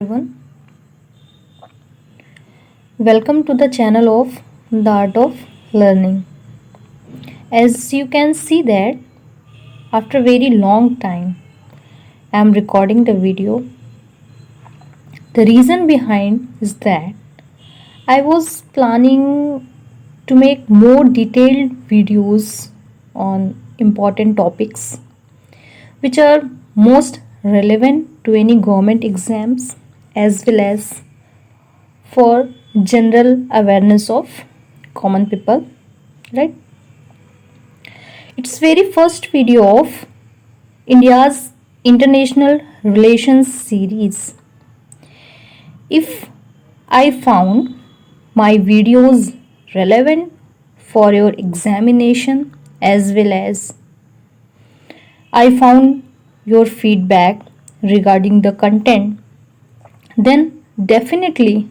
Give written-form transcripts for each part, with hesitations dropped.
Everyone, welcome to the channel of the art of learning. As you can see that after a very long time I am recording the video. The reason behind is that I was planning to make more detailed videos on important topics which are most relevant to any government exams as well as for general awareness of common people, right? It's very first video of India's international relations series. If I found my videos relevant for your examination as well as I found your feedback regarding the content, then definitely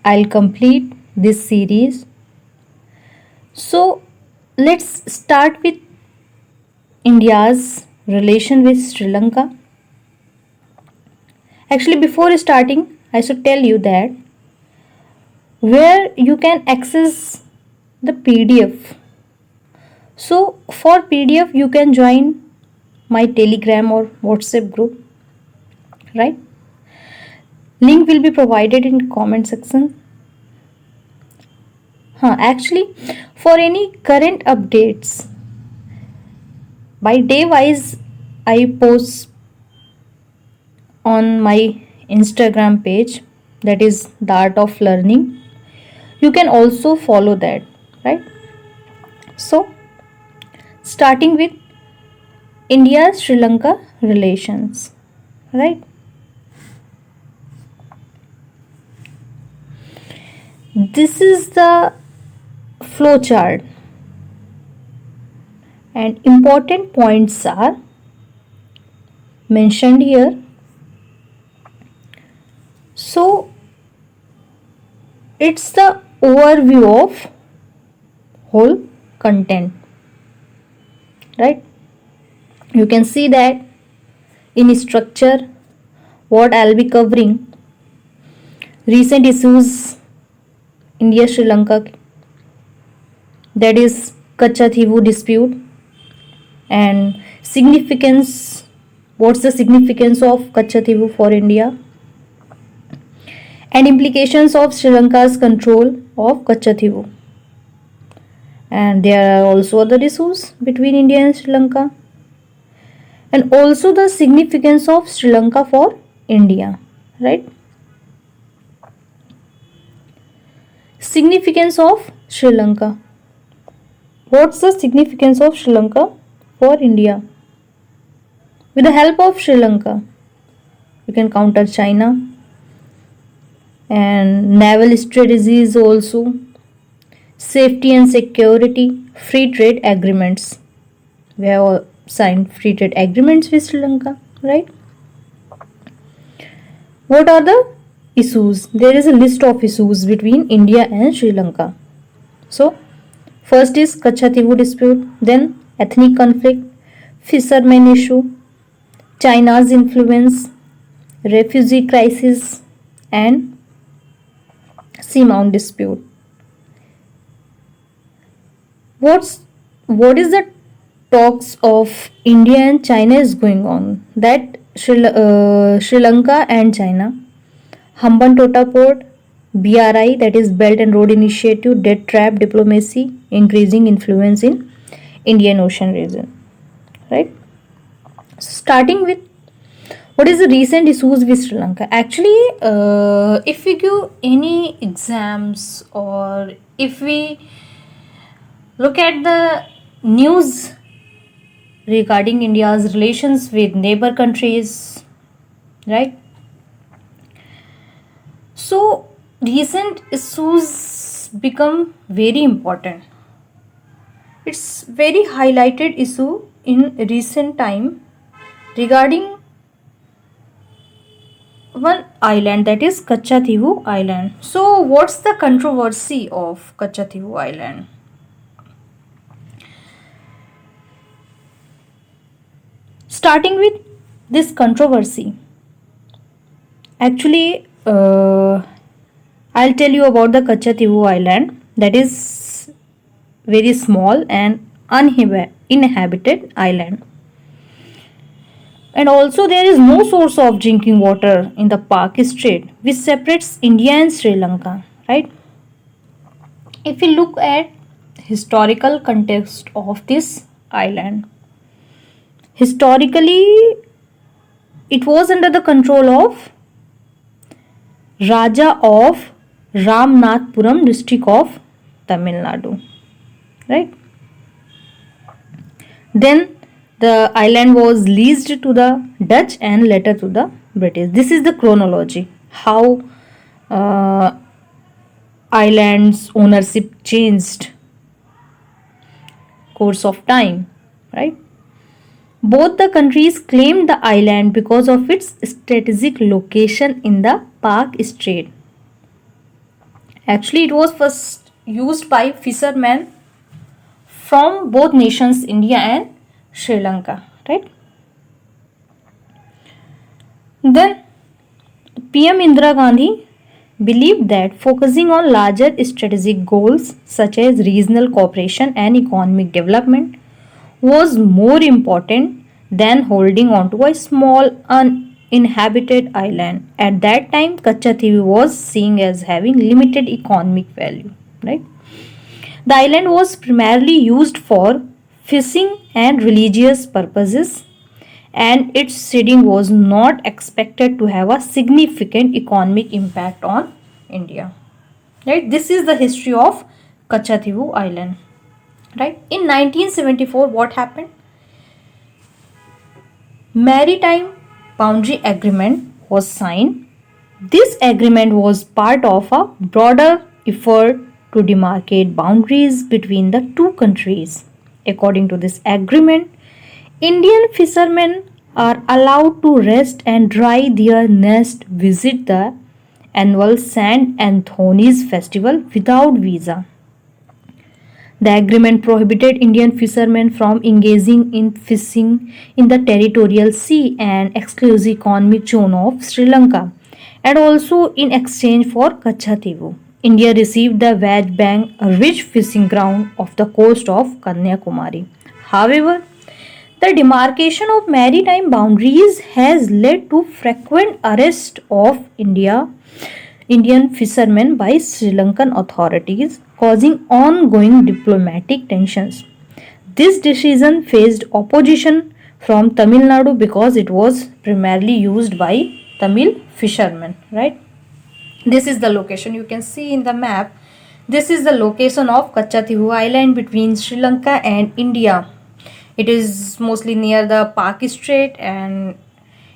I'll complete this series. So let's start with India's relation with Sri Lanka. Actually, before starting, I should tell you that where you can access the PDF. So for PDF, you can join my Telegram or WhatsApp group, right? Link will be provided in comment section. Actually, for any current updates, by day wise, I post on my Instagram page, that is the art of learning. You can also follow that, right? So starting with India Sri Lanka relations, right? This is the flow chart and important points are mentioned here. So it's the overview of whole content, right? You can see that in structure what I'll be covering: recent issues India Sri Lanka, that is Kacha Thivu dispute, and significance, what's the significance of Kacha Thivu for India, and implications of Sri Lanka's control of Kacha Thivu. And there are also other issues between India and Sri Lanka, and also the significance of Sri Lanka for India, right? Significance of Sri Lanka. What's the significance of Sri Lanka for India? With the help of Sri Lanka, you can counter China, and naval strategies also, safety and security, free trade agreements. We have all signed free trade agreements with Sri Lanka, right? What are the issues? There is a list of issues between India and Sri Lanka. So, first is Kacha Thivu dispute, then ethnic conflict, fishermen issue, China's influence, refugee crisis, and seamount dispute. What is the talks of India and China is going on? That Sri Lanka and China, Hambantota Port, BRI, that is Belt and Road Initiative, debt trap diplomacy, increasing influence in Indian Ocean region, right? Starting with what is the recent issues with Sri Lanka? Actually, if we give any exams or if we look at the news regarding India's relations with neighbor countries, right? So recent issues become very important. It's very highlighted issue in recent time regarding one island, that is Kacha Thivu Island. So what's the controversy of Kacha Thivu Island? Starting with this controversy, Actually, I'll tell you about the Kachativu Island, that is very small and uninhabited island. And also, there is no source of drinking water in the Pak Strait, which separates India and Sri Lanka. Right? If we look at historical context of this island, historically, it was under the control of Raja of Ramnathpuram district of Tamil Nadu. Right? Then the island was leased to the Dutch and later to the British. This is the chronology how uh, islands ownership changed course of time, right? Both the countries claimed the island because of its strategic location in the Pak Strait. Actually, it was first used by fishermen from both nations, India and Sri Lanka, right? Then PM Indira Gandhi believed that focusing on larger strategic goals such as regional cooperation and economic development was more important than holding on to a small uninhabited island. At that time, Kachativi was seen as having limited economic value, right? The island was primarily used for fishing and religious purposes, and its seeding was not expected to have a significant economic impact on India. Right? This is the history of Kachativu Island. Right? In 1974, what happened? Maritime Boundary Agreement was signed. This agreement was part of a broader effort to demarcate boundaries between the two countries. According to this agreement, Indian fishermen are allowed to rest and dry their nest, visit the annual St. Anthony's festival without visa. The agreement prohibited Indian fishermen from engaging in fishing in the territorial sea and exclusive economic zone of Sri Lanka, and also in exchange for Kachativu. India received the Vaj Bank, a rich fishing ground off the coast of Kanyakumari. However, the demarcation of maritime boundaries has led to frequent arrest of Indian fishermen by Sri Lankan authorities, causing ongoing diplomatic tensions. This decision faced opposition from Tamil Nadu because it was primarily used by Tamil fishermen, right? This is the location you can see in the map. This is the location of Kachativu Island between Sri Lanka and India. It is mostly near the Pak Strait, and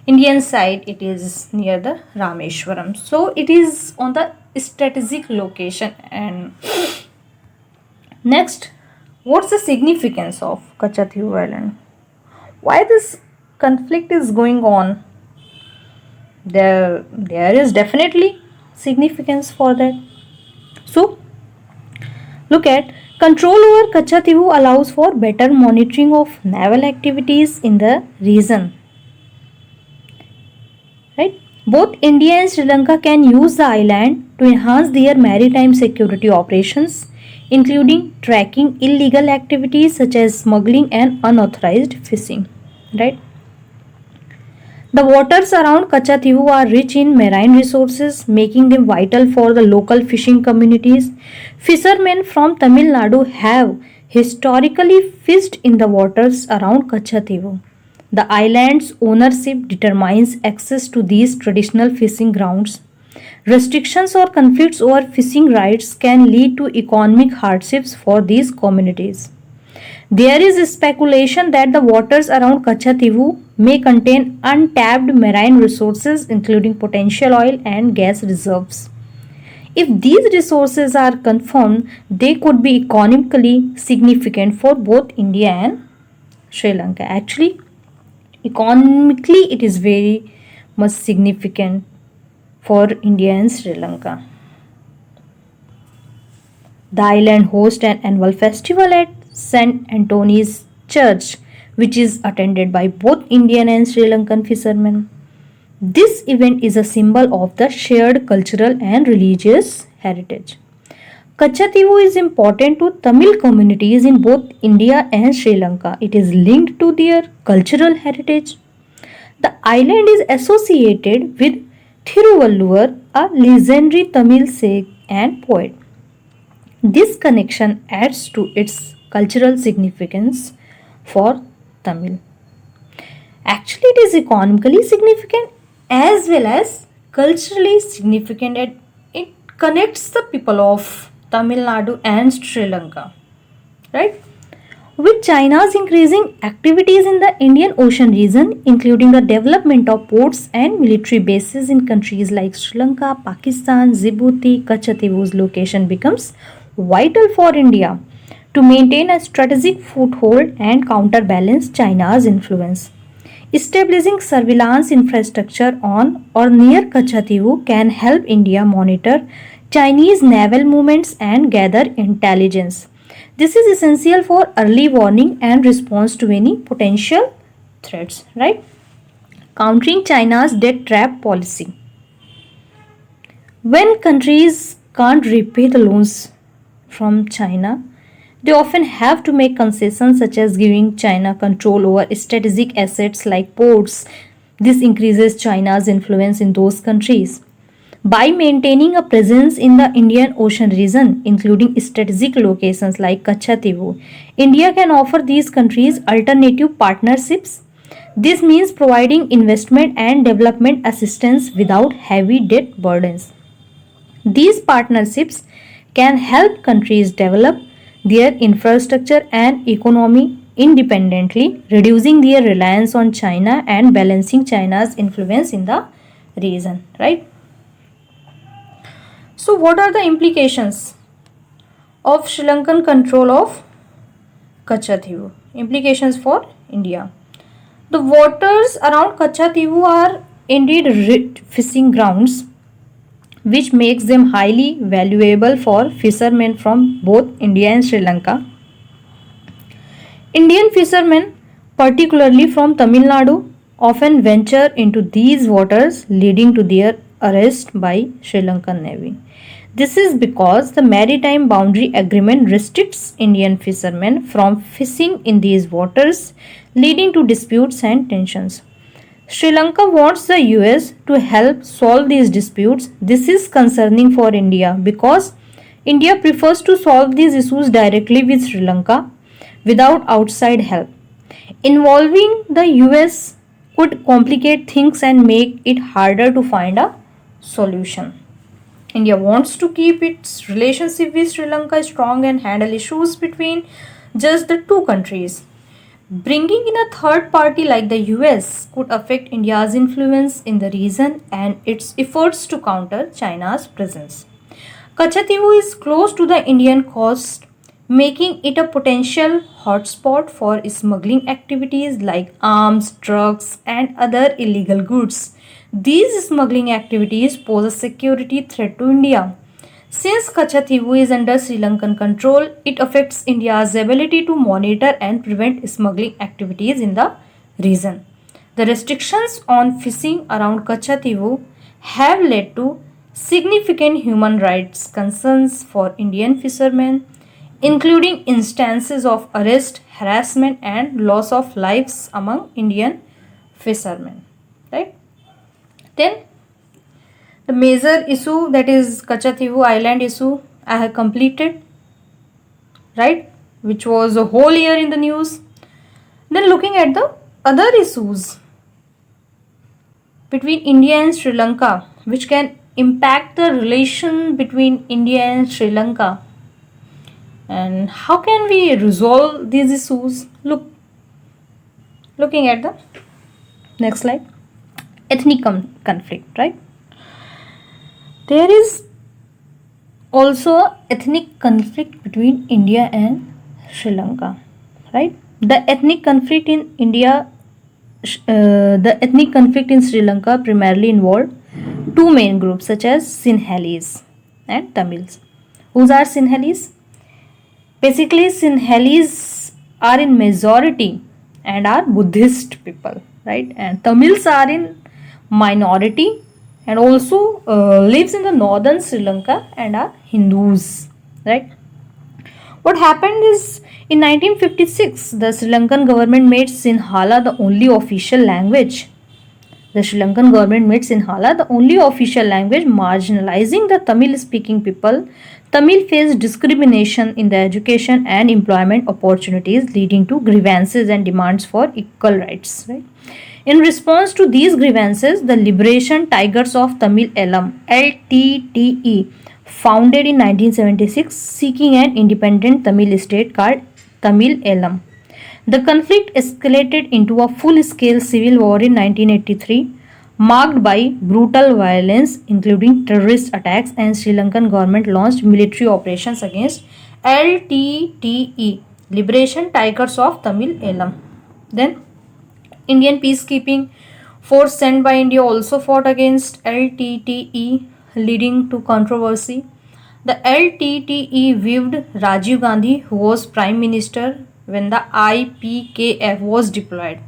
Indian side it is near the Rameshwaram. So it is on the strategic location. And next, what's the significance of Kachativu Island? Why this conflict is going on? There is definitely significance for that. So look at control over Kachativu allows for better monitoring of naval activities in the region. Right? Both India and Sri Lanka can use the island to enhance their maritime security operations, including tracking illegal activities such as smuggling and unauthorized fishing. Right? The waters around Kachativu are rich in marine resources, making them vital for the local fishing communities. Fishermen from Tamil Nadu have historically fished in the waters around Kachativu. The island's ownership determines access to these traditional fishing grounds. Restrictions or conflicts over fishing rights can lead to economic hardships for these communities. There is speculation that the waters around Kachativu may contain untapped marine resources, including potential oil and gas reserves. If these resources are confirmed, they could be economically significant for both India and Sri Lanka. Actually, economically, it is very much significant for India and Sri Lanka. The island hosts an annual festival at St. Anthony's Church, which is attended by both Indian and Sri Lankan fishermen. This event is a symbol of the shared cultural and religious heritage. Kachativu is important to Tamil communities in both India and Sri Lanka. It is linked to their cultural heritage. The island is associated with Thiruvalluvar, a legendary Tamil sage and poet. This connection adds to its cultural significance for Tamil. Actually, it is economically significant as well as culturally significant, and it connects the people of Tamil Nadu and Sri Lanka, right? With China's increasing activities in the Indian Ocean region, including the development of ports and military bases in countries like Sri Lanka, Pakistan, Djibouti, Kachativu's location becomes vital for India to maintain a strategic foothold and counterbalance China's influence. Establishing surveillance infrastructure on or near Kachativu can help India monitor Chinese naval movements and gather intelligence. This is essential for early warning and response to any potential threats, right? Countering China's debt trap policy. When countries can't repay the loans from China, they often have to make concessions such as giving China control over strategic assets like ports. This increases China's influence in those countries. By maintaining a presence in the Indian Ocean region, including strategic locations like Kachativu, India can offer these countries alternative partnerships. This means providing investment and development assistance without heavy debt burdens. These partnerships can help countries develop their infrastructure and economy independently, reducing their reliance on China and balancing China's influence in the region, right? So, what are the implications of Sri Lankan control of Kachativu? Implications for India. The waters around Kachativu are indeed rich fishing grounds, which makes them highly valuable for fishermen from both India and Sri Lanka. Indian fishermen, particularly from Tamil Nadu, often venture into these waters, leading to their arrest by Sri Lankan Navy. This is because the Maritime Boundary Agreement restricts Indian fishermen from fishing in these waters, leading to disputes and tensions. Sri Lanka wants the US to help solve these disputes. This is concerning for India because India prefers to solve these issues directly with Sri Lanka without outside help. Involving the US could complicate things and make it harder to find a solution. India wants to keep its relationship with Sri Lanka strong and handle issues between just the two countries. Bringing in a third party like the US could affect India's influence in the region and its efforts to counter China's presence. Kachativu is close to the Indian coast, making it a potential hotspot for smuggling activities like arms, drugs, and other illegal goods. These smuggling activities pose a security threat to India. Since Kachativu is under Sri Lankan control, it affects India's ability to monitor and prevent smuggling activities in the region. The restrictions on fishing around Kachativu have led to significant human rights concerns for Indian fishermen, including instances of arrest, harassment, and loss of lives among Indian fishermen. Right? Then the major issue, that is Kachativu Island issue, I have completed, right, which was a whole year in the news. Then looking at the other issues between India and Sri Lanka, which can impact the relation between India and Sri Lanka, and how can we resolve these issues. Looking at the next slide, ethnic conflict, right? There is also ethnic conflict between India and Sri Lanka, right? The ethnic conflict in Sri Lanka primarily involved two main groups such as Sinhalese and Tamils. Who are Sinhalese? Basically, Sinhalese are in majority and are Buddhist people, right? And Tamils are in minority and also lives in the northern Sri Lanka and are Hindus, right? What happened is in 1956, the Sri Lankan government made Sinhala the only official language. The Sri Lankan government made Sinhala the only official language, marginalizing the Tamil speaking people. Tamil faced discrimination in the education and employment opportunities, leading to grievances and demands for equal rights. Right? In response to these grievances, the Liberation Tigers of Tamil Elam (LTTE), founded in 1976, seeking an independent Tamil state called Tamil Elam. The conflict escalated into a full-scale civil war in 1983, marked by brutal violence including terrorist attacks, and Sri Lankan government launched military operations against LTTE, Liberation Tigers of Tamil Elam. Then Indian peacekeeping force sent by India also fought against LTTE, leading to controversy. The LTTE viewed Rajiv Gandhi, who was Prime Minister when the IPKF was deployed,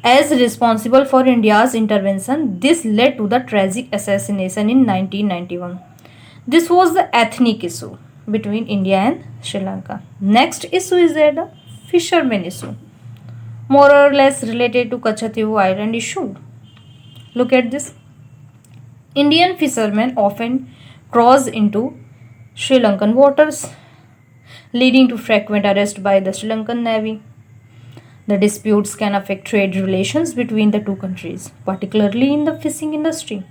as responsible for India's intervention. This led to the tragic assassination in 1991. This was the ethnic issue between India and Sri Lanka. Next issue is the fishermen issue, more or less related to Kachativu Island issue. Look at this. Indian fishermen often cross into Sri Lankan waters, leading to frequent arrest by the Sri Lankan Navy. The disputes can affect trade relations between the two countries, particularly in the fishing industry.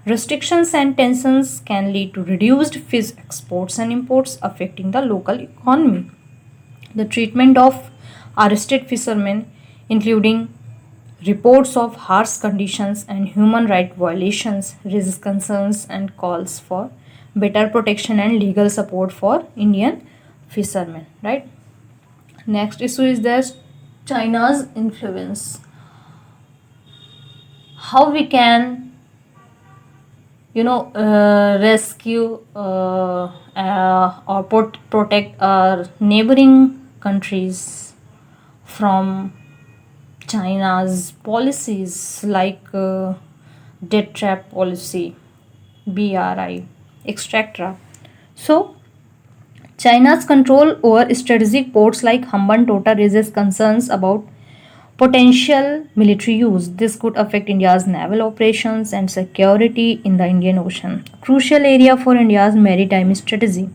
Restrictions and tensions can lead to reduced fish exports and imports, affecting the local economy. The treatment of arrested fishermen, including reports of harsh conditions and human rights violations, raises concerns and calls for better protection and legal support for Indian fishermen. Right. Next issue is that China's influence. How we can rescue or protect our neighboring countries from China's policies like debt trap policy, BRI, etc. So, China's control over strategic ports like Hambantota raises concerns about potential military use. This could affect India's naval operations and security in the Indian Ocean, a crucial area for India's maritime strategy.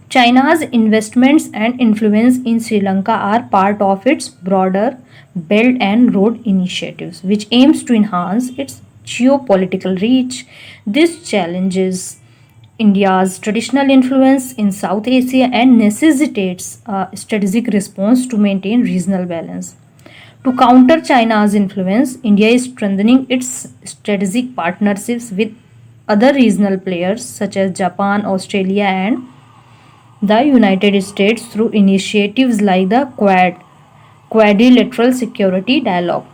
China's investments and influence in Sri Lanka are part of its broader Belt and Road initiatives, which aims to enhance its geopolitical reach. This challenges India's traditional influence in South Asia and necessitates a strategic response to maintain regional balance. To counter China's influence, India is strengthening its strategic partnerships with other regional players such as Japan, Australia, and the United States through initiatives like the Quadrilateral Security Dialogue.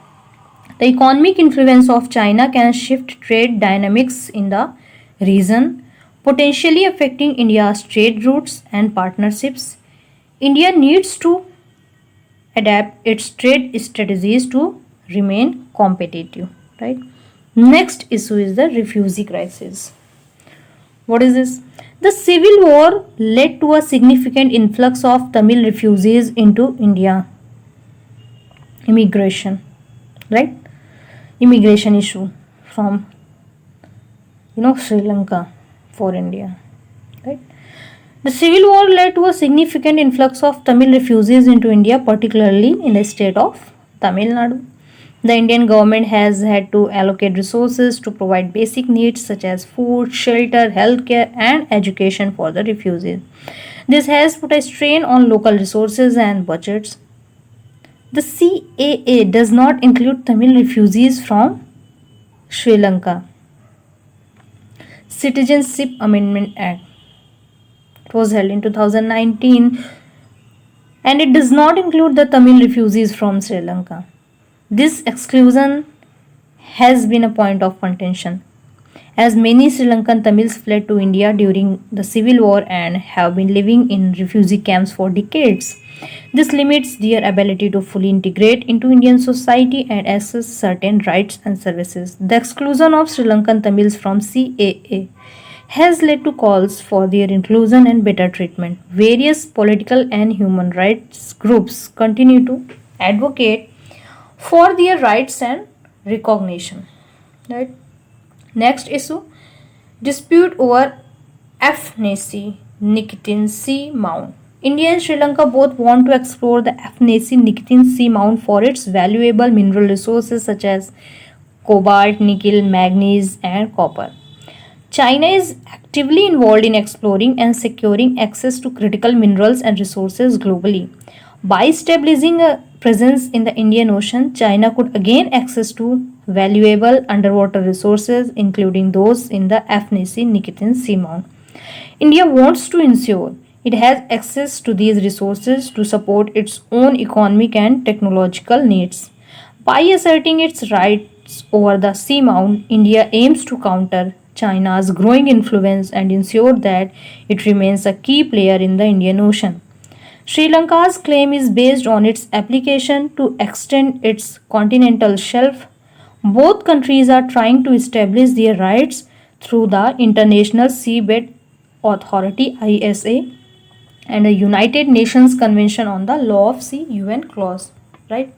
The economic influence of China can shift trade dynamics in the region, potentially affecting India's trade routes and partnerships. India needs to adapt its trade strategies to remain competitive. Right? Next issue is the refugee crisis. What is this? The civil war led to a significant influx of Tamil refugees into India. Immigration, right? Immigration issue from Sri Lanka for India, right? The civil war led to a significant influx of Tamil refugees into India, particularly in the state of Tamil Nadu. The Indian government has had to allocate resources to provide basic needs such as food, shelter, healthcare, and education for the refugees. This has put a strain on local resources and budgets. The CAA does not include Tamil refugees from Sri Lanka. Citizenship Amendment Act. It was held in 2019 and it does not include the Tamil refugees from Sri Lanka. This exclusion has been a point of contention. as many Sri Lankan Tamils fled to India during the civil war and have been living in refugee camps for decades. This limits their ability to fully integrate into Indian society and access certain rights and services. The exclusion of Sri Lankan Tamils from CAA has led to calls for their inclusion and better treatment. Various political and human rights groups continue to advocate for their rights and recognition. Right? Next issue, dispute over Afnesi Nikitin Sea Mount. India and Sri Lanka both want to explore the Afnesi Nikitin Sea Mount for its valuable mineral resources such as cobalt, nickel, manganese, and copper. China is actively involved in exploring and securing access to critical minerals and resources globally. By establishing a presence in the Indian Ocean, China could gain access to valuable underwater resources, including those in the Afnesi Nikitin Seamount. India wants to ensure it has access to these resources to support its own economic and technological needs. By asserting its rights over the seamount, India aims to counter China's growing influence and ensure that it remains a key player in the Indian Ocean. Sri Lanka's claim is based on its application to extend its continental shelf. Both countries are trying to establish their rights through the International Seabed Authority ISA and the United Nations Convention on the Law of Sea UN clause, right?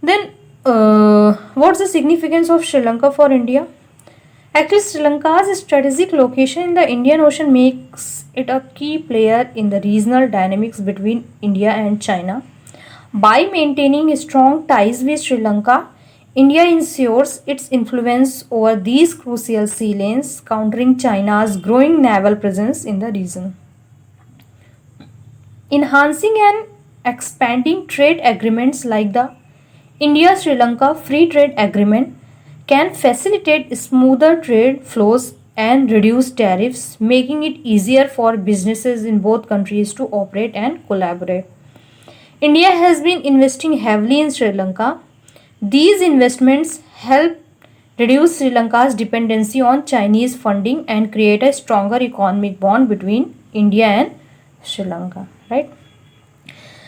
Then what's the significance of Sri Lanka for India? Actually, Sri Lanka's strategic location in the Indian Ocean makes it a key player in the regional dynamics between India and China. By maintaining strong ties with Sri Lanka, India ensures its influence over these crucial sea lanes, countering China's growing naval presence in the region. Enhancing and expanding trade agreements like the India Sri Lanka Free Trade Agreement can facilitate smoother trade flows and reduce tariffs, making it easier for businesses in both countries to operate and collaborate. India has been investing heavily in Sri Lanka. These investments help reduce Sri Lanka's dependency on Chinese funding and create a stronger economic bond between India and Sri Lanka, right?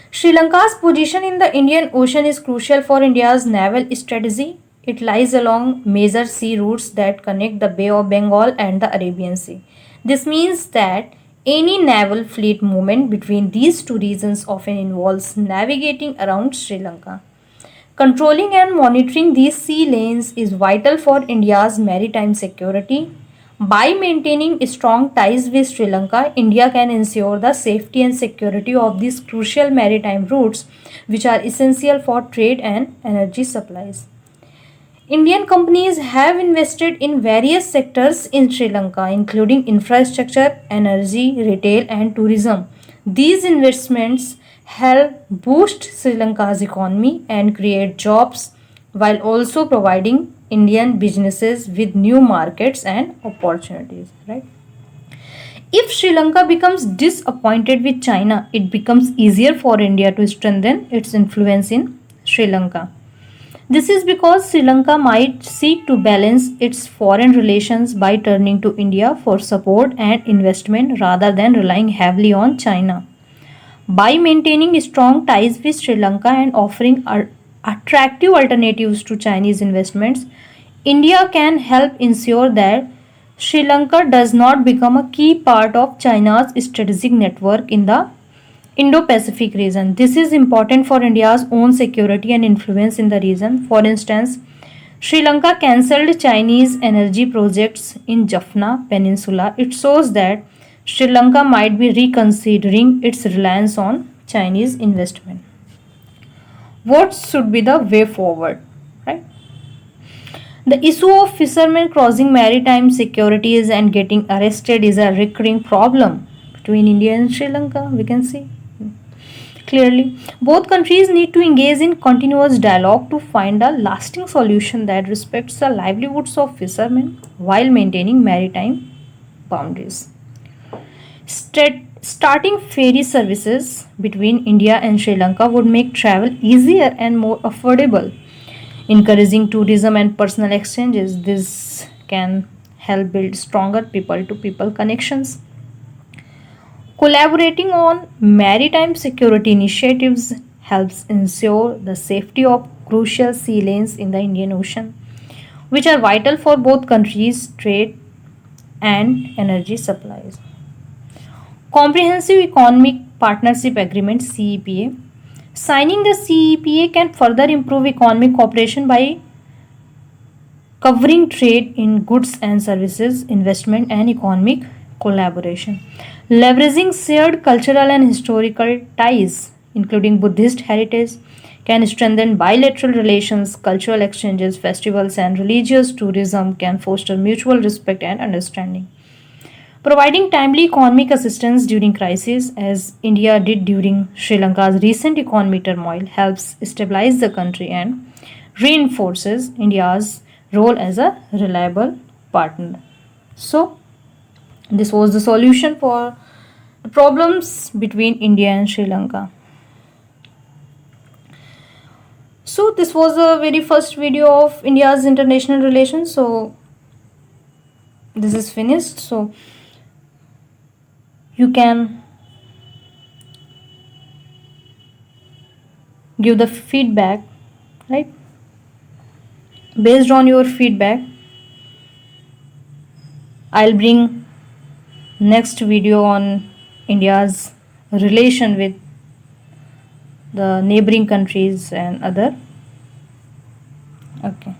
Sri Lanka's position in the Indian Ocean is crucial for India's naval strategy. It lies along major sea routes that connect the Bay of Bengal and the Arabian Sea. This means that any naval fleet movement between these two regions often involves navigating around Sri Lanka. Controlling and monitoring these sea lanes is vital for India's maritime security. By maintaining strong ties with Sri Lanka, India can ensure the safety and security of these crucial maritime routes, which are essential for trade and energy supplies. Indian companies have invested in various sectors in Sri Lanka, including infrastructure, energy, retail, and tourism. These investments help boost Sri Lanka's economy and create jobs while also providing Indian businesses with new markets and opportunities, right? If Sri Lanka becomes disappointed with China, it becomes easier for India to strengthen its influence in Sri Lanka. This is because Sri Lanka might seek to balance its foreign relations by turning to India for support and investment rather than relying heavily on China. By maintaining strong ties with Sri Lanka and offering attractive alternatives to Chinese investments, India can help ensure that Sri Lanka does not become a key part of China's strategic network in the Indo Pacific region. This is important for India's own security and influence in the region. For instance, Sri Lanka cancelled Chinese energy projects in Jaffna Peninsula. It shows that Sri Lanka might be reconsidering its reliance on Chinese investment. What should be the way forward? Right? The issue of fishermen crossing maritime securities and getting arrested is a recurring problem between India and Sri Lanka, we can see clearly. Both countries need to engage in continuous dialogue to find a lasting solution that respects the livelihoods of fishermen while maintaining maritime boundaries. Starting ferry services between India and Sri Lanka would make travel easier and more affordable, encouraging tourism and personal exchanges. This can help build stronger people to people connections. Collaborating on maritime security initiatives helps ensure the safety of crucial sea lanes in the Indian Ocean, which are vital for both countries' trade and energy supplies. Comprehensive Economic Partnership Agreement CEPA. Signing the CEPA can further improve economic cooperation by covering trade in goods and services, investment, and economic collaboration. Leveraging shared cultural and historical ties, including Buddhist heritage, can strengthen bilateral relations, cultural exchanges, festivals, and religious tourism can foster mutual respect and understanding. Providing timely economic assistance during crisis, as India did during Sri Lanka's recent economic turmoil, helps stabilize the country and reinforces India's role as a reliable partner. So, this was the solution for the problems between India and Sri Lanka. So, this was the very first video of India's international relations. So, this is finished. So, you can give the feedback, right? Based on your feedback, I'll bring next video on India's relation with the neighboring countries and other. Okay.